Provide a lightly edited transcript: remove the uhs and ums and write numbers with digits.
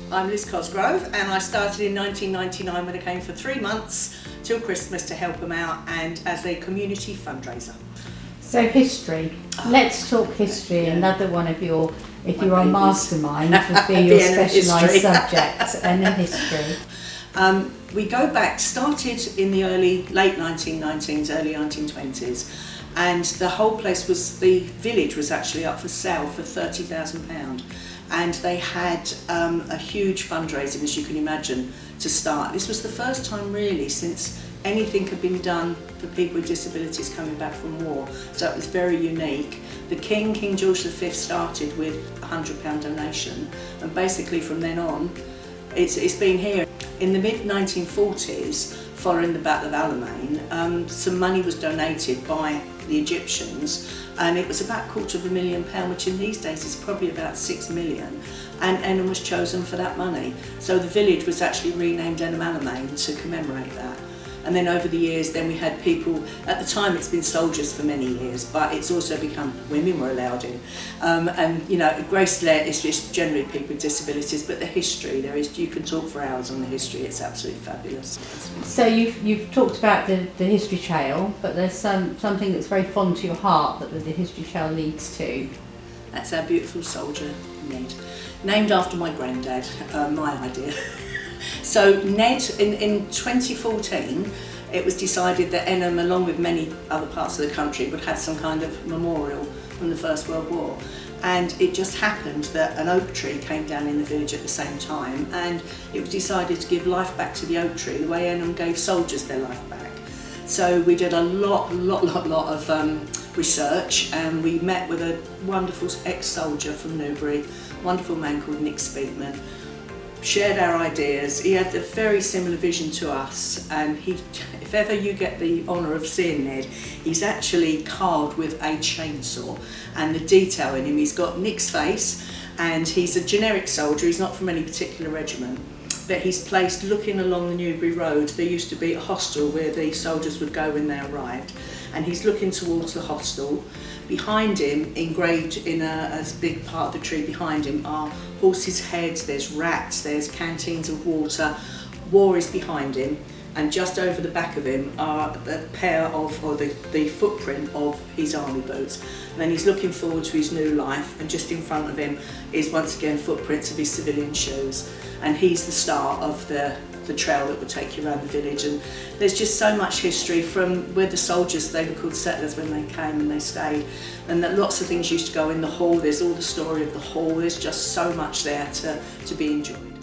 I'm Liz Cosgrove, and I started in 1999 when I came for 3 months till Christmas to help them out and as a community fundraiser. So history. Let's talk history. Yeah. Another one of your, if My you're on babies. Mastermind, would be your Enham specialised history. subject, Enham history. We go back, started in the late 1919s, early 1920s, and the whole place the village was actually up for sale for £30,000. And they had a huge fundraising, as you can imagine, to start. This was the first time really since anything had been done for people with disabilities coming back from war, so it was very unique. The King George V started with a £100 donation, and basically from then on it's been here. In the mid-1940s, following the Battle of Alamein, some money was donated by the Egyptians, and it was about £250,000, which in these days is probably about 6 million, and Enham was chosen for that money. So the village was actually renamed Enham Alamein to commemorate that. And then over the years, then we had people, at the time it's been soldiers for many years, but it's also become women were allowed in. And you know, Grace Laird is just generally people with disabilities, but the history, you can talk for hours on the history, it's absolutely fabulous. So you've talked about the history trail, but there's something that's very fond to your heart that the history trail leads to. That's our beautiful soldier, Ned. Named after my granddad, my idea. So Ned, in 2014, it was decided that Enham, along with many other parts of the country, would have some kind of memorial from the First World War. And it just happened that an oak tree came down in the village at the same time, and it was decided to give life back to the oak tree the way Enham gave soldiers their life back. So we did a lot of research, and we met with a wonderful ex-soldier from Newbury, wonderful man called Nick Speakman. Shared our ideas. He had a very similar vision to us, and if ever you get the honour of seeing Ned, he's actually carved with a chainsaw, and the detail in him, he's got Nick's face, and he's a generic soldier, he's not from any particular regiment, but he's placed looking along the Newbury Road. There used to be a hostel where the soldiers would go when they arrived, and he's looking towards the hostel. Behind him, engraved in a big part of the tree behind him, are horses' heads, there's rats, there's canteens of water. War is behind him, and just over the back of him are the the footprint of his army boots. And then he's looking forward to his new life, and just in front of him is once again footprints of his civilian shoes. And he's the start of the trail that would take you around the village. And there's just so much history from where the soldiers, they were called settlers when they came and they stayed, and that lots of things used to go in the hall. There's all the story of the hall. There's just so much there to be enjoyed.